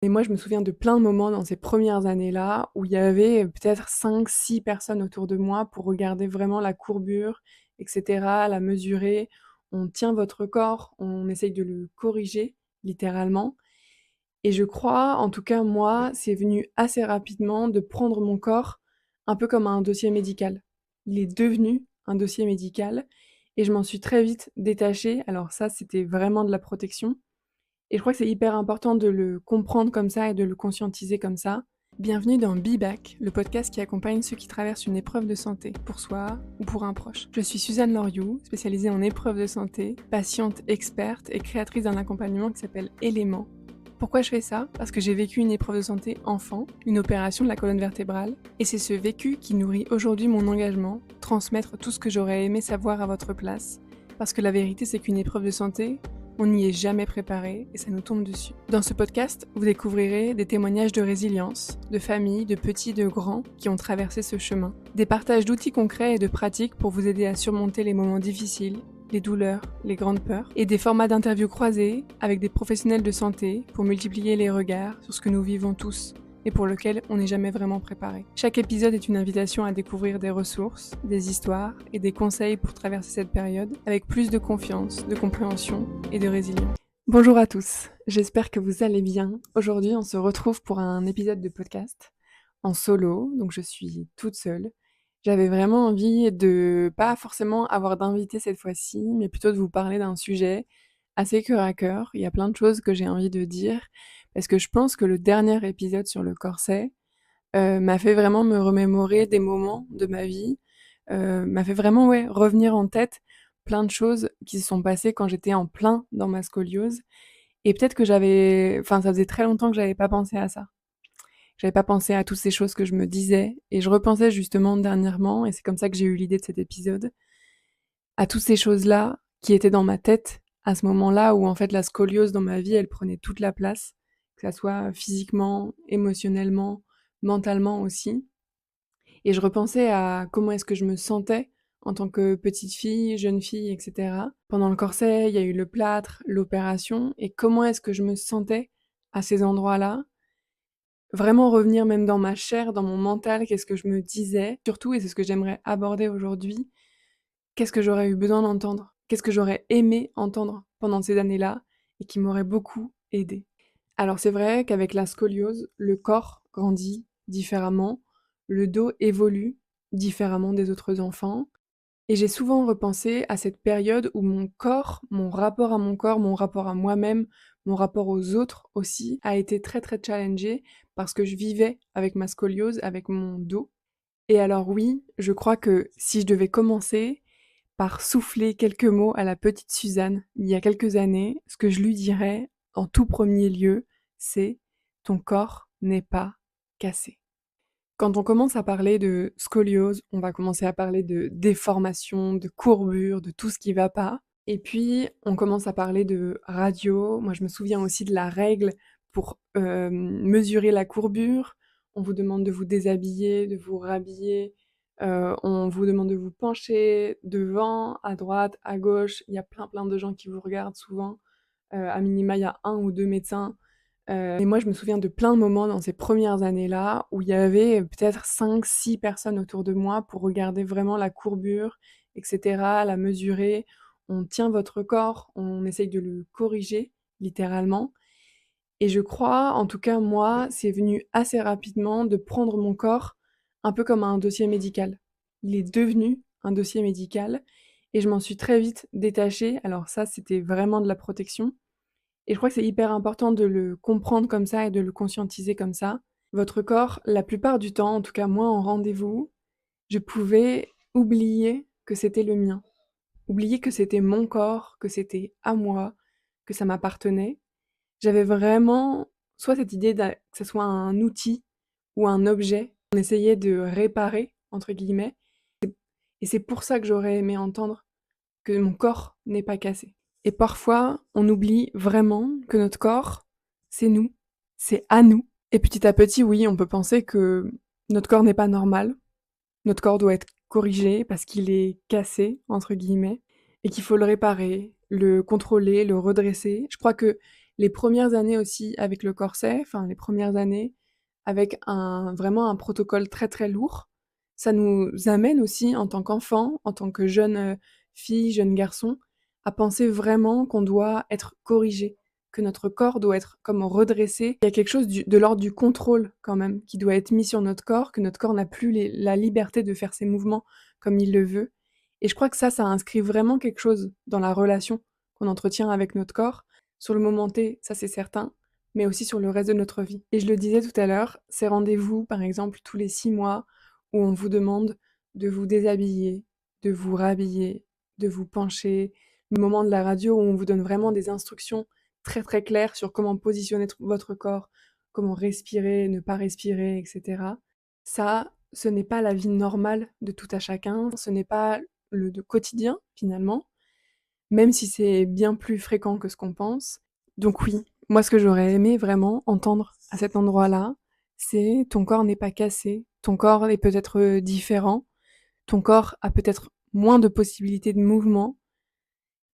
Et moi, je me souviens de plein de moments dans ces premières années-là où il y avait peut-être 5, 6 personnes autour de moi pour regarder vraiment la courbure, et cetera, la mesurer. On tient votre corps, on essaye de le corriger, littéralement. Et je crois, en tout cas moi, c'est venu assez rapidement de prendre mon corps un peu comme un dossier médical. Il est devenu un dossier médical et je m'en suis très vite détachée. Alors ça, c'était vraiment de la protection et je crois que c'est hyper important de le comprendre comme ça et de le conscientiser comme ça. Bienvenue dans Be Back, le podcast qui accompagne ceux qui traversent une épreuve de santé, pour soi ou pour un proche. Je suis Suzanne Loriou, spécialisée en épreuves de santé, patiente experte et créatrice d'un accompagnement qui s'appelle Éléments. Pourquoi je fais ça? Parce que j'ai vécu une épreuve de santé enfant, une opération de la colonne vertébrale, et c'est ce vécu qui nourrit aujourd'hui mon engagement, transmettre tout ce que j'aurais aimé savoir à votre place, parce que la vérité c'est qu'une épreuve de santé, on n'y est jamais préparé et ça nous tombe dessus. Dans ce podcast, vous découvrirez des témoignages de résilience, de familles, de petits, de grands qui ont traversé ce chemin. Des partages d'outils concrets et de pratiques pour vous aider à surmonter les moments difficiles, les douleurs, les grandes peurs, et des formats d'interviews croisés avec des professionnels de santé pour multiplier les regards sur ce que nous vivons tous et pour lequel on n'est jamais vraiment préparé. Chaque épisode est une invitation à découvrir des ressources, des histoires et des conseils pour traverser cette période avec plus de confiance, de compréhension et de résilience. Bonjour à tous, j'espère que vous allez bien. Aujourd'hui, on se retrouve pour un épisode de podcast en solo, donc je suis toute seule. J'avais vraiment envie de pas forcément avoir d'invité cette fois-ci, mais plutôt de vous parler d'un sujet assez cœur à cœur. Il y a plein de choses que j'ai envie de dire parce que je pense que le dernier épisode sur le corset, m'a fait vraiment me remémorer des moments de ma vie, m'a fait vraiment, ouais, revenir en tête plein de choses qui se sont passées quand j'étais en plein dans ma scoliose et peut-être que ça faisait très longtemps que j'avais pas pensé à ça. J'avais pas pensé à toutes ces choses que je me disais et je repensais justement dernièrement et c'est comme ça que j'ai eu l'idée de cet épisode, à toutes ces choses-là qui étaient dans ma tête à ce moment-là où en fait la scoliose dans ma vie, elle prenait toute la place, que ça soit physiquement, émotionnellement, mentalement aussi. Et je repensais à comment est-ce que je me sentais en tant que petite fille, jeune fille, etc. Pendant le corset, il y a eu le plâtre, l'opération, et comment est-ce que je me sentais à ces endroits-là. Vraiment revenir même dans ma chair, dans mon mental, qu'est-ce que je me disais, surtout, et c'est ce que j'aimerais aborder aujourd'hui, qu'est-ce que j'aurais eu besoin d'entendre? Qu'est-ce que j'aurais aimé entendre pendant ces années-là et qui m'aurait beaucoup aidée? Alors c'est vrai qu'avec la scoliose, le corps grandit différemment, le dos évolue différemment des autres enfants et j'ai souvent repensé à cette période où mon corps, mon rapport à moi-même, mon rapport aux autres aussi, a été très, très challengé parce que je vivais avec ma scoliose, avec mon dos. Et alors oui, je crois que si je devais commencer par souffler quelques mots à la petite Suzanne, il y a quelques années, ce que je lui dirais, en tout premier lieu, c'est: «Ton corps n'est pas cassé». Quand on commence à parler de scoliose, on va commencer à parler de déformation, de courbure, de tout ce qui va pas et puis on commence à parler de radio. Moi, je me souviens aussi de la règle pour, mesurer la courbure. On vous demande de vous déshabiller, de vous rhabiller, on vous demande de vous pencher devant, à droite, à gauche. Il y a plein, plein de gens qui vous regardent souvent. À minima, il y a un ou 2 médecins. Et moi, je me souviens de plein de moments dans ces premières années-là où il y avait peut-être 5, 6 personnes autour de moi pour regarder vraiment la courbure, et cetera, la mesurer. On tient votre corps, on essaye de le corriger, littéralement. Et je crois, en tout cas moi, c'est venu assez rapidement de prendre mon corps un peu comme un dossier médical. Il est devenu un dossier médical et je m'en suis très vite détachée. Alors ça, c'était vraiment de la protection et je crois que c'est hyper important de le comprendre comme ça et de le conscientiser comme ça. Votre corps, la plupart du temps, en tout cas moi en rendez-vous, je pouvais oublier que c'était le mien. Oublier que c'était mon corps, que c'était à moi, que ça m'appartenait. J'avais vraiment soit cette idée que ça soit un outil ou un objet qu'on essayait de «réparer» entre guillemets et c'est pour ça que j'aurais aimé entendre que mon corps n'est pas cassé. Et parfois, on oublie vraiment que notre corps, c'est nous, c'est à nous. Et petit à petit, oui, on peut penser que notre corps n'est pas normal, notre corps doit être corrigé parce qu'il est «cassé» entre guillemets et qu'il faut le réparer, le contrôler, le redresser. Je crois que Les premières années aussi avec le corset, enfin les premières années avec vraiment un protocole très, très lourd, ça nous amène aussi en tant qu'enfant, en tant que jeune, fille, jeune garçon, à penser vraiment qu'on doit être corrigé, que notre corps doit être comme redressé. Il y a quelque chose de l'ordre du contrôle quand même qui doit être mis sur notre corps, que notre corps n'a plus la liberté de faire ses mouvements comme il le veut. Et je crois que ça inscrit vraiment quelque chose dans la relation qu'on entretient avec notre corps. Sur le moment T, ça c'est certain, mais aussi sur le reste de notre vie. Et je le disais tout à l'heure, ces rendez-vous, par exemple, tous les 6 mois, où on vous demande de vous déshabiller, de vous rhabiller, de vous pencher, le moment de la radio où on vous donne vraiment des instructions très très claires sur comment positionner votre corps, comment respirer, ne pas respirer, etc. Ça, ce n'est pas la vie normale de tout à chacun, ce n'est pas le quotidien finalement, même si c'est bien plus fréquent que ce qu'on pense. Donc oui, moi ce que j'aurais aimé vraiment entendre à cet endroit-là, c'est ton corps n'est pas cassé, ton corps est peut-être différent, ton corps a peut-être moins de possibilités de mouvement,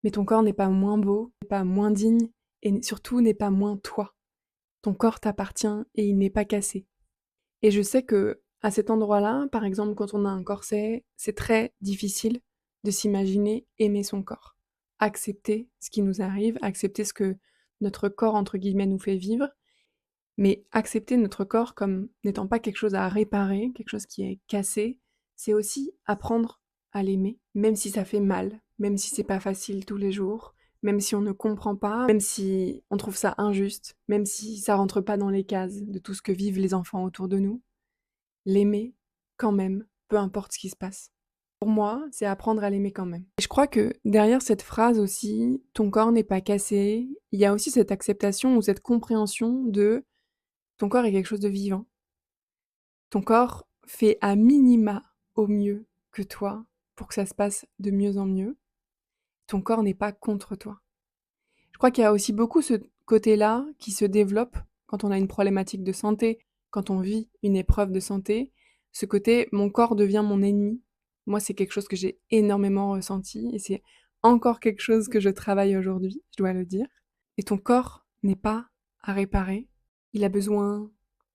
mais ton corps n'est pas moins beau, n'est pas moins digne, et surtout n'est pas moins toi. Ton corps t'appartient et il n'est pas cassé. Et je sais que à cet endroit-là, par exemple, quand on a un corset, c'est très difficile de s'imaginer aimer son corps. Accepter ce qui nous arrive, accepter ce que notre corps, entre guillemets, nous fait vivre, mais accepter notre corps comme n'étant pas quelque chose à réparer, quelque chose qui est cassé, c'est aussi apprendre à l'aimer, même si ça fait mal, même si c'est pas facile tous les jours, même si on ne comprend pas, même si on trouve ça injuste, même si ça rentre pas dans les cases de tout ce que vivent les enfants autour de nous. L'aimer quand même, peu importe ce qui se passe. Pour moi, c'est apprendre à l'aimer quand même. Et je crois que derrière cette phrase aussi, ton corps n'est pas cassé, il y a aussi cette acceptation ou cette compréhension de ton corps est quelque chose de vivant. Ton corps fait à minima au mieux que toi pour que ça se passe de mieux en mieux. Ton corps n'est pas contre toi. Je crois qu'il y a aussi beaucoup ce côté-là qui se développe quand on a une problématique de santé, quand on vit une épreuve de santé. Ce côté, mon corps devient mon ennemi. Moi, c'est quelque chose que j'ai énormément ressenti et c'est encore quelque chose que je travaille aujourd'hui, je dois le dire. Et ton corps n'est pas à réparer. Il a besoin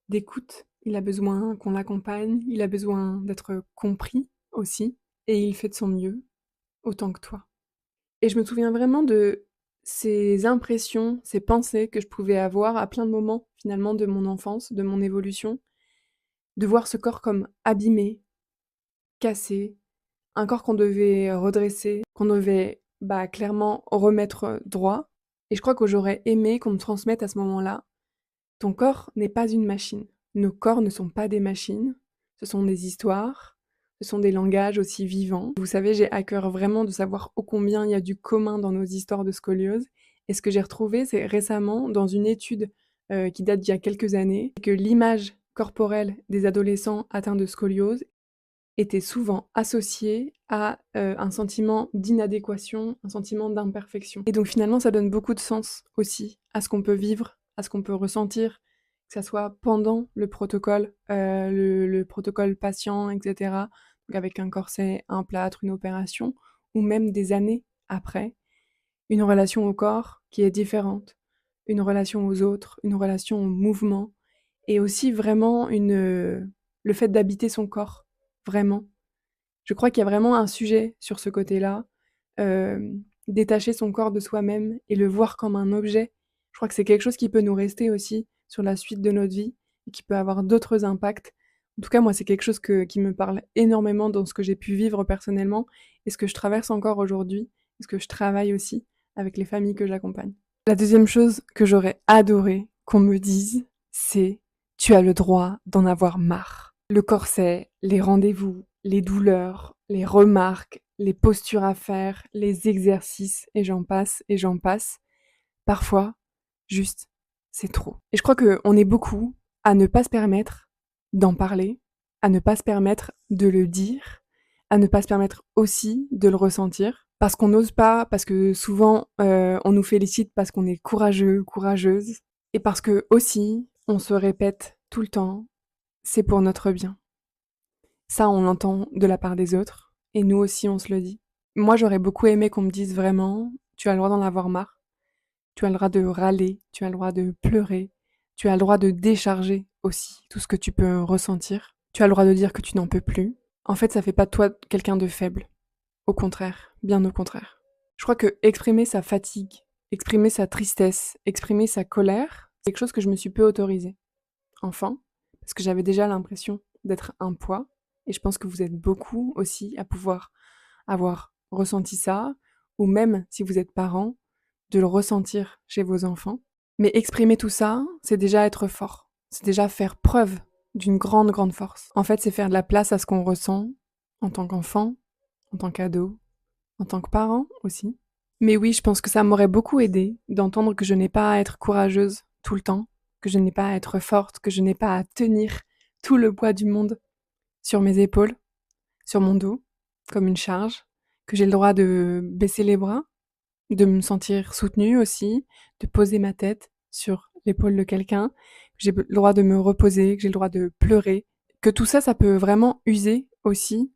d'écoute, il a besoin qu'on l'accompagne, il a besoin d'être compris aussi, et il fait de son mieux, autant que toi. Et je me souviens vraiment de ces impressions, ces pensées que je pouvais avoir à plein de moments, finalement, de mon enfance, de mon évolution, de voir ce corps comme abîmé, cassé, un corps qu'on devait redresser, qu'on devait, clairement remettre droit. Et je crois que j'aurais aimé qu'on me transmette à ce moment-là: ton corps n'est pas une machine. Nos corps ne sont pas des machines, ce sont des histoires, ce sont des langages aussi vivants. Vous savez, j'ai à cœur vraiment de savoir ô combien il y a du commun dans nos histoires de scoliose. Et ce que j'ai retrouvé, c'est récemment dans une étude qui date d'il y a quelques années, que l'image corporelle des adolescents atteints de scoliose était souvent associée à un sentiment d'inadéquation, un sentiment d'imperfection. Et donc finalement, ça donne beaucoup de sens aussi à ce qu'on peut vivre, à ce qu'on peut ressentir, que ça soit pendant le protocole, le protocole patient, etc. Donc avec un corset, un plâtre, une opération, ou même des années après, une relation au corps qui est différente, une relation aux autres, une relation au mouvement, et aussi vraiment le fait d'habiter son corps, vraiment. Je crois qu'il y a vraiment un sujet sur ce côté-là, détacher son corps de soi-même et le voir comme un objet. Je crois que c'est quelque chose qui peut nous rester aussi sur la suite de notre vie et qui peut avoir d'autres impacts. En tout cas, moi, c'est quelque chose qui me parle énormément dans ce que j'ai pu vivre personnellement et ce que je traverse encore aujourd'hui et ce que je travaille aussi avec les familles que j'accompagne. La deuxième chose que j'aurais adoré qu'on me dise, c'est: «Tu as le droit d'en avoir marre». Le corset, les rendez-vous, les douleurs, les remarques, les postures à faire, les exercices et j'en passe et j'en passe. Parfois, juste, c'est trop. Et je crois qu'on est beaucoup à ne pas se permettre d'en parler, à ne pas se permettre de le dire, à ne pas se permettre aussi de le ressentir, parce qu'on n'ose pas, parce que souvent on nous félicite parce qu'on est courageux, courageuse, et parce que aussi on se répète tout le temps: c'est pour notre bien. Ça, on l'entend de la part des autres, et nous aussi on se le dit. Moi, j'aurais beaucoup aimé qu'on me dise vraiment: tu as le droit d'en avoir marre, Tu as le droit de râler, tu as le droit de pleurer, tu as le droit de décharger aussi tout ce que tu peux ressentir. Tu as le droit de dire que tu n'en peux plus. En fait, ça fait pas de toi quelqu'un de faible. Au contraire, bien au contraire. Je crois que exprimer sa fatigue, exprimer sa tristesse, exprimer sa colère, c'est quelque chose que je me suis peu autorisée. Enfin, parce que j'avais déjà l'impression d'être un poids, et je pense que vous êtes beaucoup aussi à pouvoir avoir ressenti ça, ou même si vous êtes parent, de le ressentir chez vos enfants. Mais exprimer tout ça, c'est déjà être fort. C'est déjà faire preuve d'une grande, grande force. En fait, c'est faire de la place à ce qu'on ressent en tant qu'enfant, en tant qu'ado, en tant que parent aussi. Mais oui, je pense que ça m'aurait beaucoup aidé d'entendre que je n'ai pas à être courageuse tout le temps, que je n'ai pas à être forte, que je n'ai pas à tenir tout le poids du monde sur mes épaules, sur mon dos, comme une charge, que j'ai le droit de baisser les bras, de me sentir soutenue aussi, de poser ma tête sur l'épaule de quelqu'un, que j'ai le droit de me reposer, que j'ai le droit de pleurer, que tout ça, ça peut vraiment user aussi,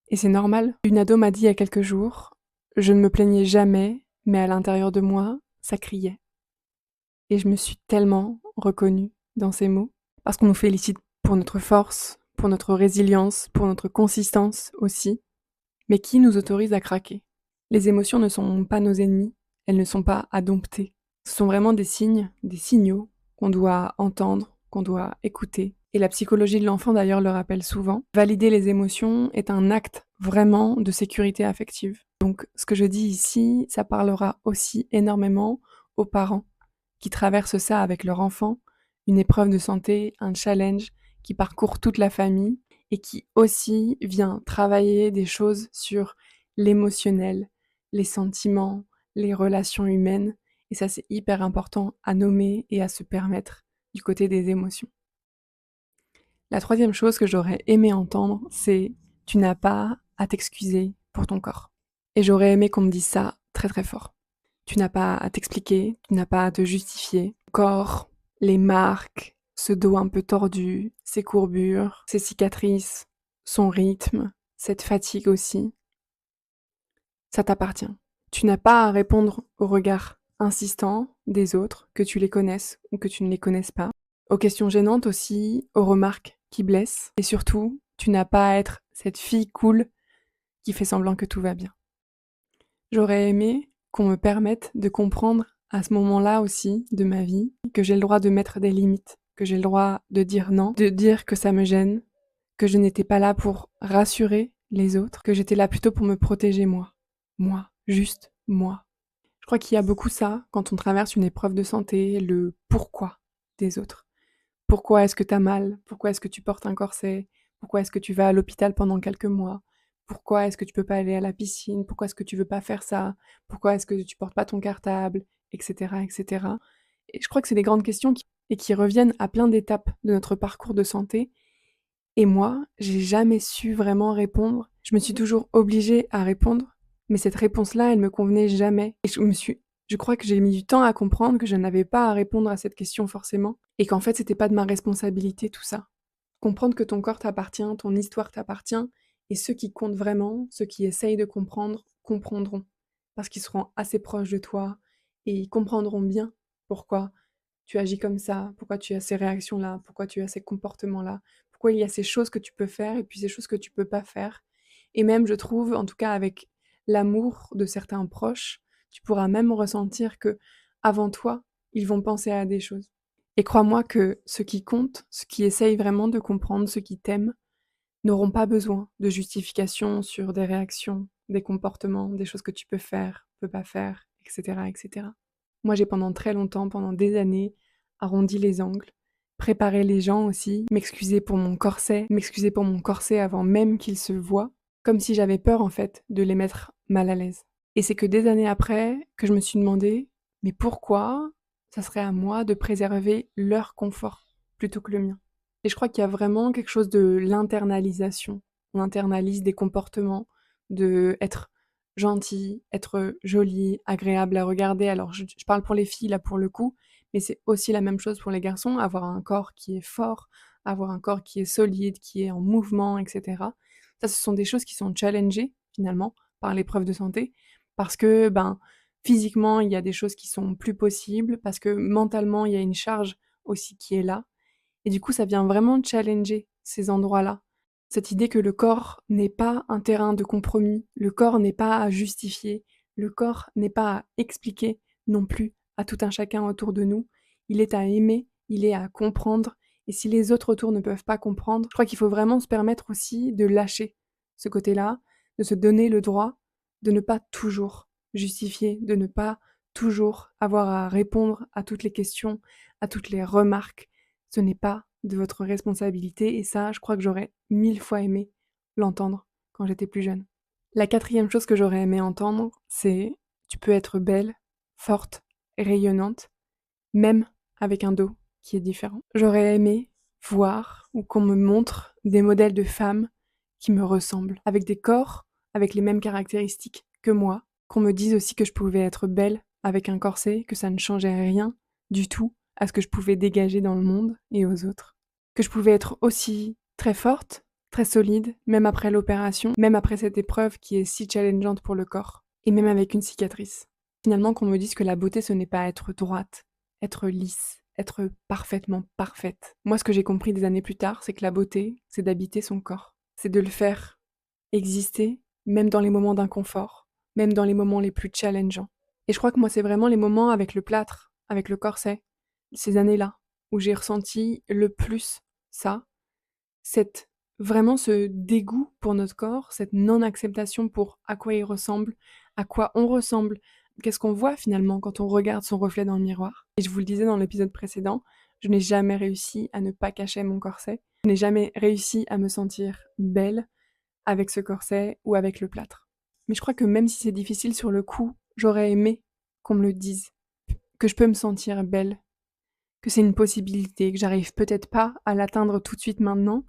et c'est normal. Une ado m'a dit il y a quelques jours, je ne me plaignais jamais, mais à l'intérieur de moi, ça criait. Et je me suis tellement reconnue dans ces mots, parce qu'on nous félicite pour notre force, pour notre résilience, pour notre consistance aussi, mais qui nous autorise à craquer? Les émotions ne sont pas nos ennemis, elles ne sont pas à dompter. Ce sont vraiment des signes, des signaux qu'on doit entendre, qu'on doit écouter. Et la psychologie de l'enfant d'ailleurs le rappelle souvent. Valider les émotions est un acte vraiment de sécurité affective. Donc ce que je dis ici, ça parlera aussi énormément aux parents qui traversent ça avec leur enfant, une épreuve de santé, un challenge qui parcourt toute la famille et qui aussi vient travailler des choses sur l'émotionnel, les sentiments, les relations humaines. Et ça, c'est hyper important à nommer et à se permettre du côté des émotions. La troisième chose que j'aurais aimé entendre, c'est tu n'as pas à t'excuser pour ton corps. Et j'aurais aimé qu'on me dise ça très très fort. Tu n'as pas à t'expliquer, tu n'as pas à te justifier. Ton corps, les marques, ce dos un peu tordu, ses courbures, ses cicatrices, son rythme, cette fatigue aussi, ça t'appartient. Tu n'as pas à répondre aux regards insistants des autres, que tu les connaisses ou que tu ne les connaisses pas, aux questions gênantes aussi, aux remarques qui blessent, et surtout, tu n'as pas à être cette fille cool qui fait semblant que tout va bien. J'aurais aimé qu'on me permette de comprendre à ce moment-là aussi de ma vie que j'ai le droit de mettre des limites, que j'ai le droit de dire non, de dire que ça me gêne, que je n'étais pas là pour rassurer les autres, que j'étais là plutôt pour me protéger moi. Moi, juste moi. Je crois qu'il y a beaucoup ça quand on traverse une épreuve de santé, le pourquoi des autres. Pourquoi est-ce que t'as mal? Pourquoi est-ce que tu portes un corset? Pourquoi est-ce que tu vas à l'hôpital pendant quelques mois? Pourquoi est-ce que tu peux pas aller à la piscine? Pourquoi est-ce que tu veux pas faire ça? Pourquoi est-ce que tu portes pas ton cartable? Etc., etc. Et cetera. Et je crois que c'est des grandes questions qui reviennent à plein d'étapes de notre parcours de santé. Et moi, j'ai jamais su vraiment répondre. Je me suis toujours obligée à répondre, mais cette réponse-là, elle me convenait jamais. Et je crois que j'ai mis du temps à comprendre que je n'avais pas à répondre à cette question forcément, et qu'en fait, c'était pas de ma responsabilité tout ça. Comprendre que ton corps t'appartient, ton histoire t'appartient, et ceux qui comptent vraiment, ceux qui essayent de comprendre, comprendront. Parce qu'ils seront assez proches de toi, et ils comprendront bien pourquoi tu agis comme ça, pourquoi tu as ces réactions-là, pourquoi tu as ces comportements-là, pourquoi il y a ces choses que tu peux faire et puis ces choses que tu peux pas faire. Et même, je trouve, en tout cas avec l'amour de certains proches, tu pourras même ressentir que, avant toi, ils vont penser à des choses. Et crois-moi que ceux qui comptent, ceux qui essayent vraiment de comprendre, ceux qui t'aiment, n'auront pas besoin de justification sur des réactions, des comportements, des choses que tu peux faire, peux pas faire, etc., etc. Moi, j'ai pendant très longtemps, pendant des années, arrondi les angles, préparé les gens aussi, m'excuser pour mon corset avant même qu'ils se voient, comme si j'avais peur en fait de les mettre mal à l'aise. Et c'est que des années après que je me suis demandé, mais pourquoi ça serait à moi de préserver leur confort plutôt que le mien? Et je crois qu'il y a vraiment quelque chose de l'internalisation. On internalise des comportements, de être gentil, être jolie, agréable à regarder. Alors je parle pour les filles là pour le coup, mais c'est aussi la même chose pour les garçons, avoir un corps qui est fort, avoir un corps qui est solide, qui est en mouvement, etc. Ça, ce sont des choses qui sont challengées finalement par l'épreuve de santé, parce que physiquement, il y a des choses qui sont plus possibles parce que mentalement, il y a une charge aussi qui est là et du coup, ça vient vraiment challenger ces endroits-là. Cette idée que le corps n'est pas un terrain de compromis, le corps n'est pas à justifier, le corps n'est pas à expliquer non plus à tout un chacun autour de nous. Il est à aimer, il est à comprendre et si les autres autour ne peuvent pas comprendre, je crois qu'il faut vraiment se permettre aussi de lâcher ce côté-là, de se donner le droit de ne pas toujours justifier, de ne pas toujours avoir à répondre à toutes les questions, à toutes les remarques. Ce n'est pas de votre responsabilité et ça, je crois que j'aurais 1000 fois aimé l'entendre quand j'étais plus jeune. La quatrième chose que j'aurais aimé entendre, c'est tu peux être belle, forte, rayonnante, même avec un dos qui est différent. J'aurais aimé voir ou qu'on me montre des modèles de femmes qui me ressemblent, avec des corps, avec les mêmes caractéristiques que moi, qu'on me dise aussi que je pouvais être belle avec un corset, que ça ne changeait rien du tout à ce que je pouvais dégager dans le monde et aux autres. Que je pouvais être aussi très forte, très solide, même après l'opération, même après cette épreuve qui est si challengeante pour le corps, et même avec une cicatrice. Finalement, qu'on me dise que la beauté, ce n'est pas être droite, être lisse, être parfaitement parfaite. Moi, ce que j'ai compris des années plus tard, c'est que la beauté, c'est d'habiter son corps. C'est de le faire exister, même dans les moments d'inconfort, même dans les moments les plus challengeants. Et je crois que moi, c'est vraiment les moments avec le plâtre, avec le corset, ces années-là, où j'ai ressenti le plus ça, cette vraiment ce dégoût pour notre corps, cette non-acceptation pour à quoi il ressemble, à quoi on ressemble, qu'est-ce qu'on voit finalement quand on regarde son reflet dans le miroir. Et je vous le disais dans l'épisode précédent, je n'ai jamais réussi à ne pas cacher mon corset. Je n'ai jamais réussi à me sentir belle avec ce corset ou avec le plâtre. Mais je crois que même si c'est difficile sur le coup, j'aurais aimé qu'on me le dise, que je peux me sentir belle, que c'est une possibilité, que j'arrive peut-être pas à l'atteindre tout de suite maintenant,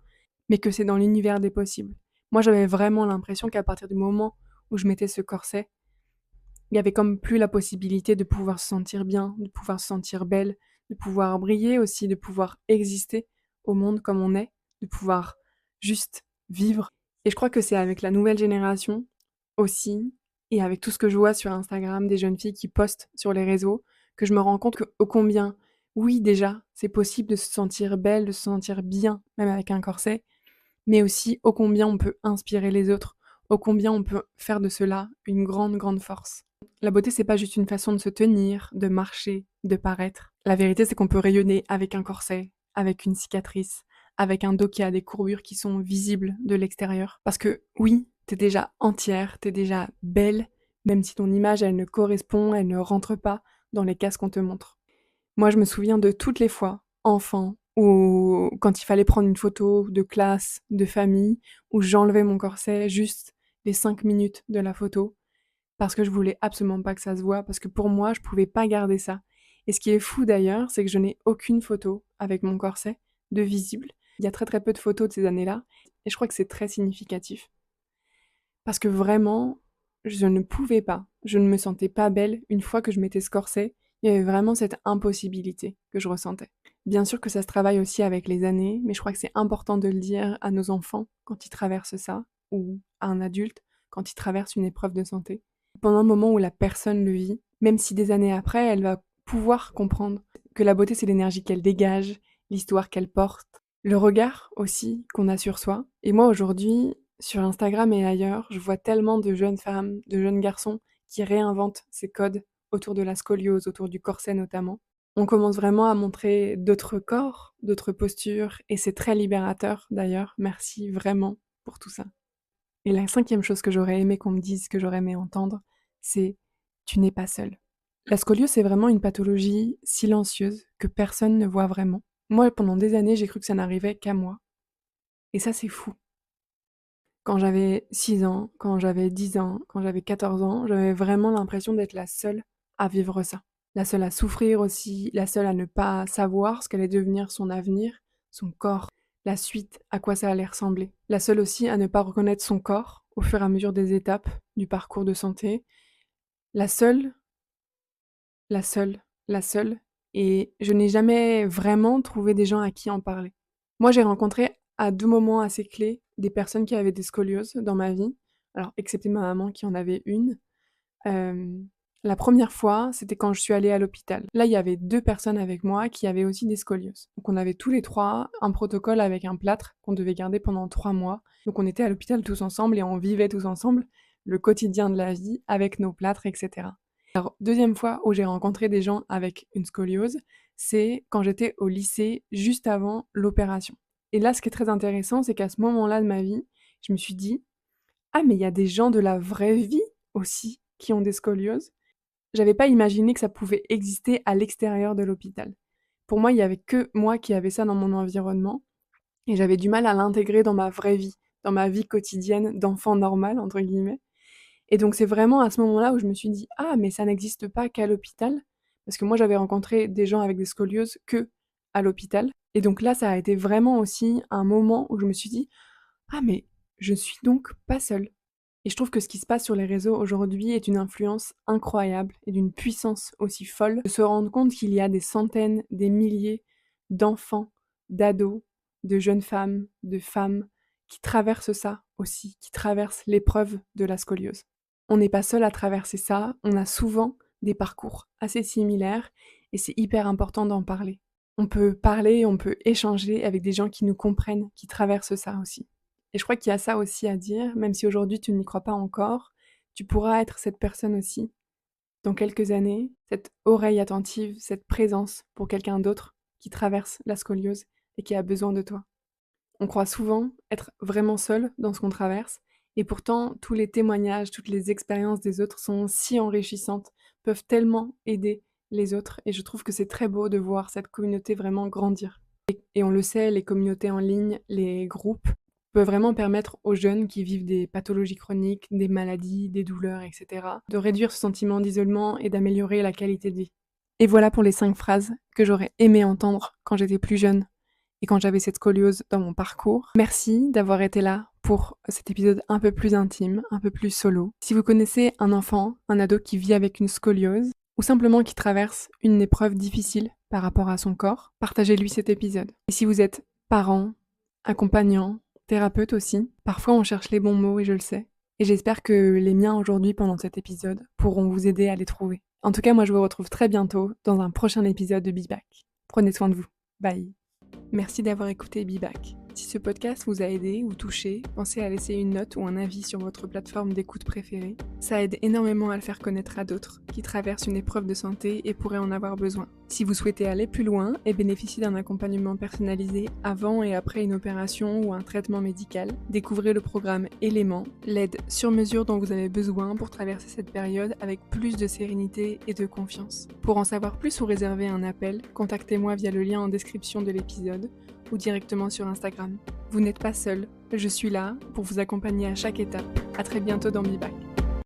mais que c'est dans l'univers des possibles. Moi, j'avais vraiment l'impression qu'à partir du moment où je mettais ce corset, il y avait comme plus la possibilité de pouvoir se sentir bien, de pouvoir se sentir belle, de pouvoir briller aussi, de pouvoir exister au monde comme on est, de pouvoir juste vivre. Et je crois que c'est avec la nouvelle génération aussi, et avec tout ce que je vois sur Instagram, des jeunes filles qui postent sur les réseaux, que je me rends compte que ô combien, oui déjà, c'est possible de se sentir belle, de se sentir bien, même avec un corset, mais aussi ô combien on peut inspirer les autres, ô combien on peut faire de cela une grande, grande force. La beauté, c'est pas juste une façon de se tenir, de marcher, de paraître. La vérité, c'est qu'on peut rayonner avec un corset, avec une cicatrice, avec un dos qui a des courbures qui sont visibles de l'extérieur. Parce que oui, t'es déjà entière, t'es déjà belle, même si ton image, elle ne correspond, elle ne rentre pas dans les cases qu'on te montre. Moi, je me souviens de toutes les fois, enfant, ou quand il fallait prendre une photo de classe, de famille, où j'enlevais mon corset juste les 5 minutes de la photo, parce que je voulais absolument pas que ça se voie, parce que pour moi, je pouvais pas garder ça. Et ce qui est fou d'ailleurs, c'est que je n'ai aucune photo avec mon corset de visible. Il y a très très peu de photos de ces années-là, et je crois que c'est très significatif. Parce que vraiment, je ne pouvais pas, je ne me sentais pas belle une fois que je mettais ce corset. Il y avait vraiment cette impossibilité que je ressentais. Bien sûr que ça se travaille aussi avec les années, mais je crois que c'est important de le dire à nos enfants quand ils traversent ça, ou à un adulte quand il traverse une épreuve de santé. Pendant le moment où la personne le vit, même si des années après, elle va pouvoir comprendre que la beauté, c'est l'énergie qu'elle dégage, l'histoire qu'elle porte, le regard aussi qu'on a sur soi. Et moi, aujourd'hui, sur Instagram et ailleurs, je vois tellement de jeunes femmes, de jeunes garçons qui réinventent ces codes autour de la scoliose, autour du corset notamment. On commence vraiment à montrer d'autres corps, d'autres postures, et c'est très libérateur d'ailleurs. Merci vraiment pour tout ça. Et la cinquième chose que j'aurais aimé qu'on me dise, que j'aurais aimé entendre, c'est tu n'es pas seule. La scoliose, c'est vraiment une pathologie silencieuse que personne ne voit vraiment. Moi, pendant des années, j'ai cru que ça n'arrivait qu'à moi. Et ça, c'est fou. Quand j'avais 6 ans, quand j'avais 10 ans, quand j'avais 14 ans, j'avais vraiment l'impression d'être la seule à vivre ça. La seule à souffrir aussi, la seule à ne pas savoir ce qu'allait devenir son avenir, son corps, la suite, à quoi ça allait ressembler. La seule aussi à ne pas reconnaître son corps au fur et à mesure des étapes du parcours de santé. La seule, la seule, la seule. Et je n'ai jamais vraiment trouvé des gens à qui en parler. Moi, j'ai rencontré à 2 moments assez clés des personnes qui avaient des scolioses dans ma vie. Alors, excepté ma maman qui en avait une. Hem, La première fois, c'était quand je suis allée à l'hôpital. Là, il y avait 2 personnes avec moi qui avaient aussi des scolioses. Donc on avait tous les 3 un protocole avec un plâtre qu'on devait garder pendant 3 mois. Donc on était à l'hôpital tous ensemble et on vivait tous ensemble le quotidien de la vie avec nos plâtres, et cetera. Alors, deuxième fois où j'ai rencontré des gens avec une scoliose, c'est quand j'étais au lycée, juste avant l'opération. Et là, ce qui est très intéressant, c'est qu'à ce moment-là de ma vie, je me suis dit: «Ah mais il y a des gens de la vraie vie aussi qui ont des scolioses». J'avais pas imaginé que ça pouvait exister à l'extérieur de l'hôpital. Pour moi, il y avait que moi qui avais ça dans mon environnement et j'avais du mal à l'intégrer dans ma vraie vie, dans ma vie quotidienne «d'enfant normal» entre guillemets. Et donc c'est vraiment à ce moment-là où je me suis dit: «Ah mais ça n'existe pas qu'à l'hôpital». Parce que moi j'avais rencontré des gens avec des scolioses qu'à l'hôpital et donc là ça a été vraiment aussi un moment où je me suis dit: «Ah mais je suis donc pas seule». Et je trouve que ce qui se passe sur les réseaux aujourd'hui est une influence incroyable et d'une puissance aussi folle de se rendre compte qu'il y a des centaines, des milliers d'enfants, d'ados, de jeunes femmes, de femmes qui traversent ça aussi, qui traversent l'épreuve de la scoliose. On n'est pas seul à traverser ça, on a souvent des parcours assez similaires et c'est hyper important d'en parler. On peut parler, on peut échanger avec des gens qui nous comprennent, qui traversent ça aussi. Et je crois qu'il y a ça aussi à dire, même si aujourd'hui tu n'y crois pas encore, tu pourras être cette personne aussi dans quelques années, cette oreille attentive, cette présence pour quelqu'un d'autre qui traverse la scoliose et qui a besoin de toi. On croit souvent être vraiment seul dans ce qu'on traverse, et pourtant tous les témoignages, toutes les expériences des autres sont si enrichissantes, peuvent tellement aider les autres, et je trouve que c'est très beau de voir cette communauté vraiment grandir. Et on le sait, les communautés en ligne, les groupes, peuvent vraiment permettre aux jeunes qui vivent des pathologies chroniques, des maladies, des douleurs, etc., de réduire ce sentiment d'isolement et d'améliorer la qualité de vie. Et voilà pour les 5 phrases que j'aurais aimé entendre quand j'étais plus jeune et quand j'avais cette scoliose dans mon parcours. Merci d'avoir été là pour cet épisode un peu plus intime, un peu plus solo. Si vous connaissez un enfant, un ado qui vit avec une scoliose, ou simplement qui traverse une épreuve difficile par rapport à son corps, partagez-lui cet épisode. Et si vous êtes parent, accompagnant, thérapeute aussi, parfois on cherche les bons mots et je le sais. Et j'espère que les miens aujourd'hui pendant cet épisode pourront vous aider à les trouver. En tout cas, moi je vous retrouve très bientôt dans un prochain épisode de Be Back. Prenez soin de vous. Bye. Merci d'avoir écouté Be Back. Si ce podcast vous a aidé ou touché, pensez à laisser une note ou un avis sur votre plateforme d'écoute préférée. Ça aide énormément à le faire connaître à d'autres qui traversent une épreuve de santé et pourraient en avoir besoin. Si vous souhaitez aller plus loin et bénéficier d'un accompagnement personnalisé avant et après une opération ou un traitement médical, découvrez le programme Éléments, l'aide sur mesure dont vous avez besoin pour traverser cette période avec plus de sérénité et de confiance. Pour en savoir plus ou réserver un appel, contactez-moi via le lien en description de l'épisode ou directement sur Instagram. Vous n'êtes pas seul, je suis là pour vous accompagner à chaque étape. À très bientôt dans Be Back.